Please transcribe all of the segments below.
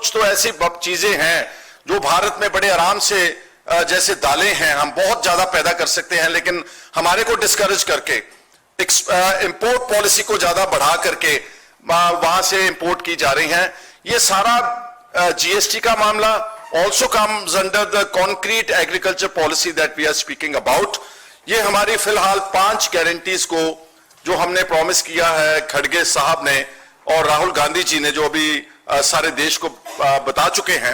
कुछ तो ऐसी चीजें हैं जो भारत में बड़े आराम से जैसे दालें हैं हम बहुत ज्यादा पैदा कर सकते हैं, लेकिन हमारे को डिस्करेज करके इंपोर्ट पॉलिसी को ज्यादा बढ़ा करके वहां से इंपोर्ट की जा रही हैं। ये सारा जीएसटी का मामला also comes under the concrete agriculture policy that we are speaking about. ये हमारी फिलहाल 5 गारंटीज को जो हमने प्रॉमिस किया है खड़गे साहब ने और राहुल गांधी जी ने, जो अभी सारे देश को बता चुके हैं,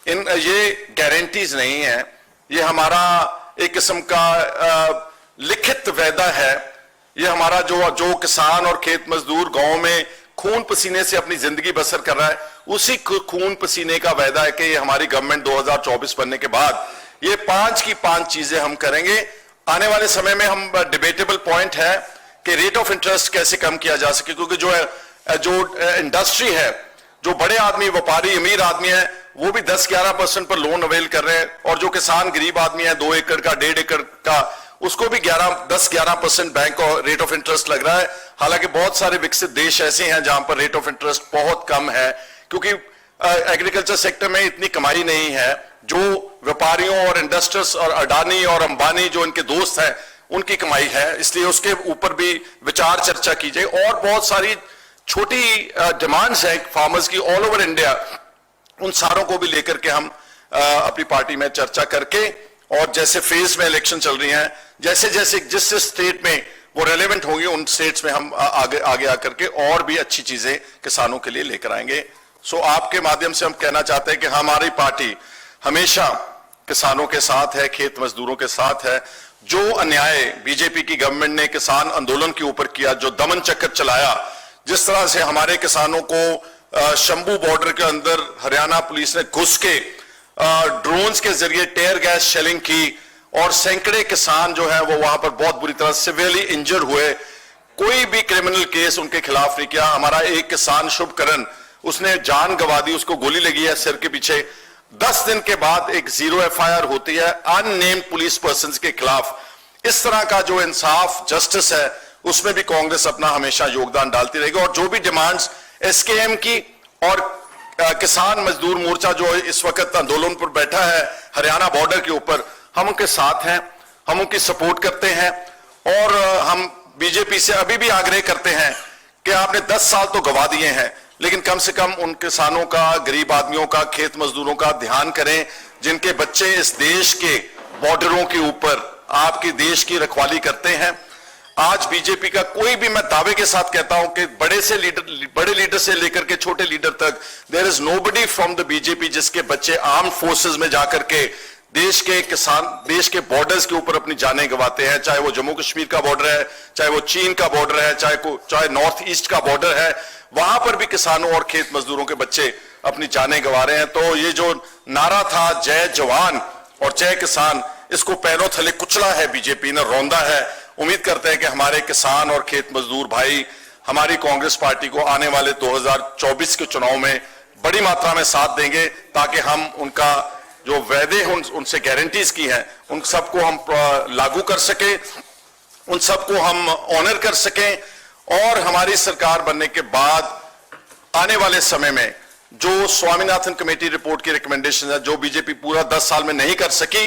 ये गारंटीज नहीं है, ये हमारा एक किस्म का लिखित वादा है। ये हमारा जो किसान और खेत मजदूर गांव में खून पसीने से अपनी जिंदगी बसर कर रहा है, उसी खून पसीने का वादा है कि ये हमारी गवर्नमेंट 2024 बनने के बाद ये 5 की 5 चीजें हम करेंगे। आने वाले समय में हम डिबेटेबल पॉइंट है कि रेट ऑफ इंटरेस्ट कैसे कम किया जा सके, क्योंकि जो इंडस्ट्री है, जो बड़े आदमी, व्यापारी, अमीर आदमी है, वो भी 10-11% पर लोन अवेल कर रहे हैं, और जो किसान गरीब आदमी है 2 एकड़ का 1.5 एकड़ का, उसको भी 10-11% बैंक और रेट ऑफ इंटरेस्ट लग रहा है। हालांकि बहुत सारे विकसित देश ऐसे हैं जहां पर रेट ऑफ इंटरेस्ट बहुत कम है, क्योंकि एग्रीकल्चर सेक्टर में इतनी कमाई नहीं है। जो व्यापारियों और इंडस्ट्रीज और अडानी और अंबानी जो इनके दोस्त हैं उनकी कमाई है, इसलिए उसके ऊपर भी विचार चर्चा कीजिए। और बहुत सारी छोटी डिमांड्स हैं फार्मर्स की ऑल ओवर इंडिया, उन सारों को भी लेकर के हम अपनी पार्टी में चर्चा करके, और जैसे फेज में इलेक्शन चल रही हैं, जैसे जैसे जिस स्टेट में वो रेलेवेंट होंगी उन स्टेट्स में हम आगे आकर के और भी अच्छी चीजें किसानों के लिए लेकर आएंगे। सो आपके माध्यम से हम कहना चाहते हैं कि हमारी पार्टी हमेशा किसानों के साथ है, खेत मजदूरों के साथ है। जो अन्याय बीजेपी की गवर्नमेंट ने किसान आंदोलन के ऊपर किया, जो दमन चक्कर चलाया, जिस तरह से हमारे किसानों को शंभू बॉर्डर के अंदर हरियाणा पुलिस ने घुस के ड्रोन्स के जरिए टेयर गैस शेलिंग की, और सैकड़े किसान जो है वो वहां पर बहुत बुरी तरह सिवियरली इंजर्ड हुए, कोई भी क्रिमिनल केस उनके खिलाफ नहीं किया। हमारा एक किसान शुभकरण, उसने जान गंवा दी, उसको गोली लगी है सिर के पीछे। 10 दिन के बाद एक 0 FIR होती है अननेम्ड पुलिस पर्सन के खिलाफ। इस तरह का जो इंसाफ, जस्टिस है, उसमें भी कांग्रेस अपना हमेशा योगदान डालती रहेगी। और जो भी डिमांड्स SKM की और किसान मजदूर मोर्चा जो इस वक्त आंदोलन पर बैठा है हरियाणा बॉर्डर के ऊपर, हम उनके साथ हैं, हम उनकी सपोर्ट करते हैं। और हम बीजेपी से अभी भी आग्रह करते हैं कि आपने 10 साल तो गवा दिए हैं, लेकिन कम से कम उन किसानों का, गरीब आदमियों का, खेत मजदूरों का ध्यान करें, जिनके बच्चे इस देश के बॉर्डरों के ऊपर आपके देश की रखवाली करते हैं। आज बीजेपी का कोई भी, मैं दावे के साथ कहता हूं कि बड़े लीडर से लेकर के छोटे लीडर तक, there is nobody from the BJP जिसके बच्चे आर्म्ड फोर्सेस में जाकर के देश के किसान, देश के बॉर्डर्स के ऊपर अपनी जानें गंवाते हैं। चाहे वो जम्मू कश्मीर का बॉर्डर है, चाहे वो चीन का बॉर्डर है, चाहे नॉर्थ ईस्ट का बॉर्डर है, वहां पर भी किसानों और खेत मजदूरों के बच्चे अपनी जानें गंवा रहे हैं। तो ये जो नारा था जय जवान और जय किसान, इसको पैरों थले कुचला है बीजेपी ने, रौंदा है। उम्मीद करते हैं कि हमारे किसान और खेत मजदूर भाई हमारी कांग्रेस पार्टी को आने वाले 2024 के चुनाव में बड़ी मात्रा में साथ देंगे, ताकि हम उनका जो वादे उनसे गारंटीज की हैं उन सबको हम लागू कर सके, उन सबको हम ऑनर कर सकें। और हमारी सरकार बनने के बाद आने वाले समय में जो स्वामीनाथन कमेटी रिपोर्ट की रिकमेंडेशन है, जो बीजेपी पूरा 10 साल में नहीं कर सकी,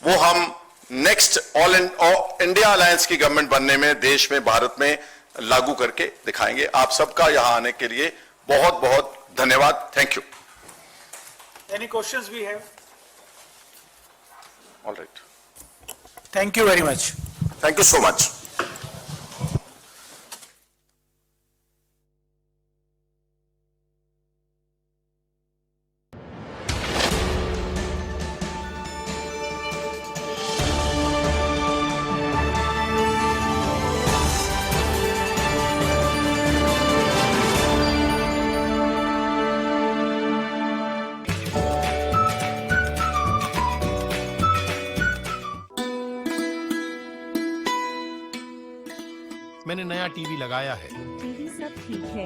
वो हम नेक्स्ट ऑल इंडिया अलायंस की गवर्नमेंट बनने में, देश में, भारत में लागू करके दिखाएंगे। आप सबका यहां आने के लिए बहुत बहुत धन्यवाद। Thank you. Any questions we have? All right. Thank you very much. Thank you so much. मैंने नया टीवी लगाया है। टीवी सब ठीक है।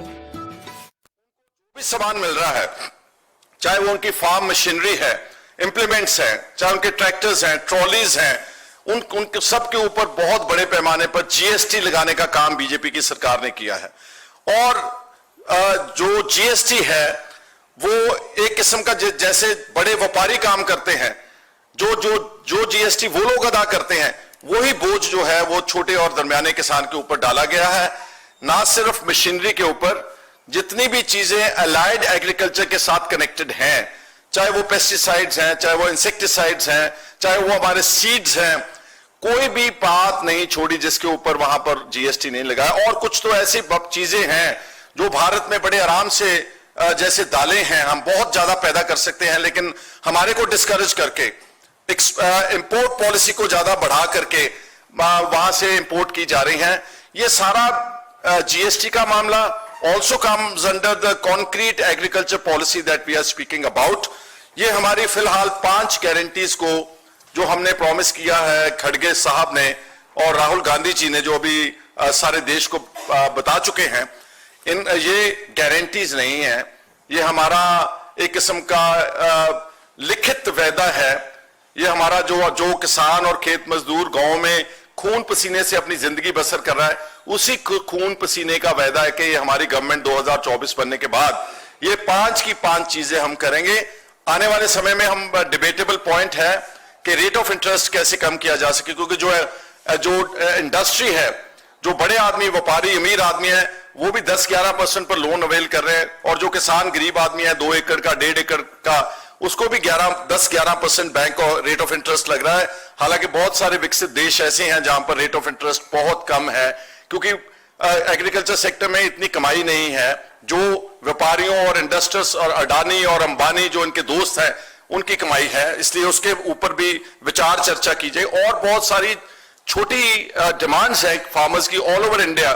भी सामान मिल रहा है, चाहे वो उनकी फार्म मशीनरी है, इंप्लीमेंट्स हैं, चाहे उनके ट्रैक्टर्स हैं, ट्रॉलीज हैं, उन सब के ऊपर बहुत बड़े पैमाने पर जीएसटी लगाने का काम बीजेपी की सरकार ने किया है। और जो जीएसटी है वो एक किस्म का जैसे बड़े व्यापारी काम करते हैं, जो जीएसटी वो लोग अदा करते हैं, वही बोझ जो है वो छोटे और दरमियाने किसान के ऊपर डाला गया है। ना सिर्फ मशीनरी के ऊपर, जितनी भी चीजें अलाइड एग्रीकल्चर के साथ कनेक्टेड हैं, चाहे वो पेस्टिसाइड्स हैं, चाहे वो इंसेक्टिसाइड्स हैं, चाहे वो हमारे सीड्स हैं, कोई भी बात नहीं छोड़ी जिसके ऊपर वहां पर जीएसटी नहीं लगाया। और कुछ तो ऐसी चीजें हैं जो भारत में बड़े आराम से, जैसे दालें हैं, हम बहुत ज्यादा पैदा कर सकते हैं, लेकिन हमारे को डिस्करेज करके इंपोर्ट पॉलिसी को ज्यादा बढ़ा करके वहां से इंपोर्ट की जा रही हैं। ये सारा जीएसटी का मामला also comes under the concrete agriculture policy that we are speaking about। ये हमारी फिलहाल 5 गारंटीज को जो हमने प्रॉमिस किया है, खड़गे साहब ने और राहुल गांधी जी ने, जो अभी सारे देश को बता चुके हैं, ये गारंटीज नहीं है, ये हमारा एक किस्म का लिखित वायदा है। ये हमारा जो किसान और खेत मजदूर गांव में खून पसीने से अपनी जिंदगी बसर कर रहा है, उसी खून पसीने का वायदा है कि ये हमारी गवर्नमेंट 2024 बनने के बाद ये 5 की 5 चीजें हम करेंगे। आने वाले समय में हम डिबेटेबल पॉइंट है कि रेट ऑफ इंटरेस्ट कैसे कम किया जा सके, क्योंकि जो इंडस्ट्री है, जो बड़े आदमी, व्यापारी, अमीर आदमी है, वो भी 10-11% पर लोन अवेल कर रहे हैं, और जो किसान गरीब आदमी है, 2 एकड़ का, 1.5 एकड़ का, उसको भी 10-11% बैंक और रेट ऑफ इंटरेस्ट लग रहा है। हालांकि बहुत सारे विकसित देश ऐसे हैं जहां पर रेट ऑफ इंटरेस्ट बहुत कम है, क्योंकि एग्रीकल्चर सेक्टर में इतनी कमाई नहीं है। जो व्यापारियों और इंडस्ट्रीज और अडानी और अंबानी जो इनके दोस्त हैं, उनकी कमाई है, इसलिए उसके ऊपर भी विचार चर्चा कीजिए। और बहुत सारी छोटी डिमांड्स है फार्मर्स की ऑल ओवर इंडिया,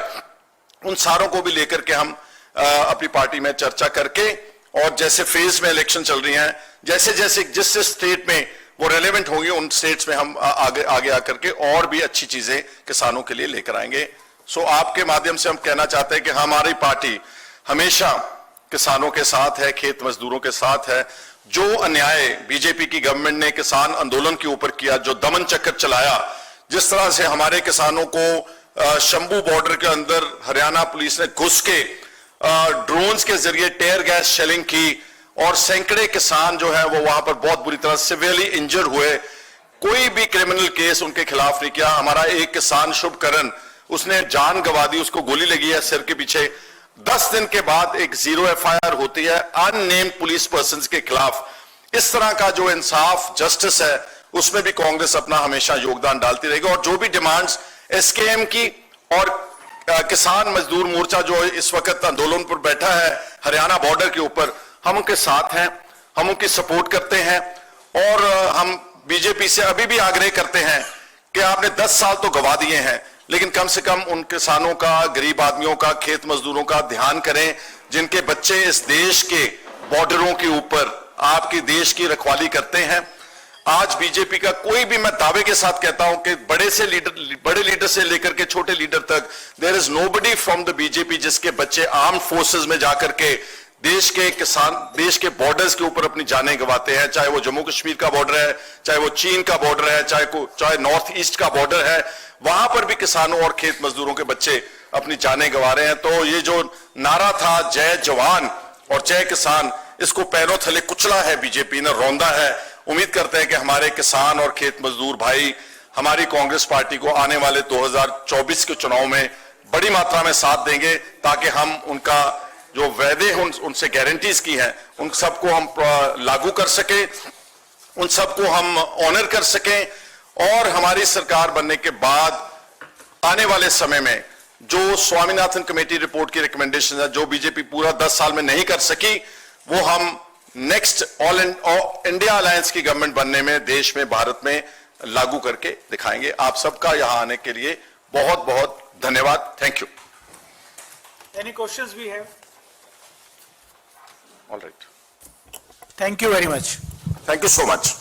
उन सारों को भी लेकर के हम अपनी पार्टी में चर्चा करके, और जैसे फेज में इलेक्शन चल रही हैं, जैसे जैसे जिस स्टेट में वो रेलेवेंट होंगे, उन स्टेट्स में हम आगे आकर के और भी अच्छी चीजें किसानों के लिए लेकर आएंगे। सो आपके माध्यम से हम कहना चाहते हैं कि हमारी पार्टी हमेशा किसानों के साथ है, खेत मजदूरों के साथ है। जो अन्याय बीजेपी की गवर्नमेंट ने किसान आंदोलन के ऊपर किया, जो दमन चक्कर चलाया, जिस तरह से हमारे किसानों को शंभू बॉर्डर के अंदर हरियाणा पुलिस ने घुस के ड्रोन्स के जरिए टेयर गैस शेलिंग की, और सैकड़े किसान जो है वो वहां पर बहुत बुरी तरह सिवियरली इंजर हुए, कोई भी क्रिमिनल केस उनके खिलाफ नहीं किया। हमारा एक किसान शुभकरण, उसने जान गंवा दी, उसको गोली लगी है सिर के पीछे, 10 दिन के बाद एक 0 FIR होती है अननेम्ड पुलिस पर्सन के खिलाफ। इस तरह का जो इंसाफ, जस्टिस है, उसमें भी कांग्रेस अपना हमेशा योगदान डालती रहेगी। और जो भी डिमांड्स SKM की और किसान मजदूर मोर्चा जो इस वक्त आंदोलन पर बैठा है हरियाणा बॉर्डर के ऊपर, हम उनके साथ हैं, हम उनकी सपोर्ट करते हैं। और हम बीजेपी से अभी भी आग्रह करते हैं कि आपने 10 साल तो गवा दिए हैं, लेकिन कम से कम उन किसानों का, गरीब आदमियों का, खेत मजदूरों का ध्यान करें, जिनके बच्चे इस देश के बॉर्डरों के ऊपर आपके देश की रखवाली करते हैं। आज बीजेपी का कोई भी, मैं दावे के साथ कहता हूं कि बड़े लीडर से लेकर के छोटे लीडर तक, there is nobody from the BJP जिसके बच्चे आर्म्ड फोर्सेस में जाकर के देश के किसान, देश के बॉर्डर्स के ऊपर अपनी जानें गंवाते हैं। चाहे वो जम्मू कश्मीर का बॉर्डर है, चाहे वो चीन का बॉर्डर है, चाहे नॉर्थ ईस्ट का बॉर्डर है, वहां पर भी किसानों और खेत मजदूरों के बच्चे अपनी जानें गंवा रहे हैं। तो ये जो नारा था जय जवान और जय किसान, इसको पैरों थले कुचला है बीजेपी ने, रौंदा है। उम्मीद करते हैं कि हमारे किसान और खेत मजदूर भाई हमारी कांग्रेस पार्टी को आने वाले 2024 के चुनाव में बड़ी मात्रा में साथ देंगे, ताकि हम उनका जो वायदे उनसे गारंटीज की हैं, उन सबको हम लागू कर सके, उन सबको हम ऑनर कर सकें। और हमारी सरकार बनने के बाद आने वाले समय में जो स्वामीनाथन कमेटी रिपोर्ट की रिकमेंडेशन है, जो बीजेपी पूरा 10 साल में नहीं कर सकी, वो हम नेक्स्ट ऑल इंडिया अलायंस की गवर्नमेंट बनने में, देश में, भारत में लागू करके दिखाएंगे। आप सबका यहां आने के लिए बहुत बहुत धन्यवाद। Thank you. Any questions we have? All right, Thank you very much. Thank you so much.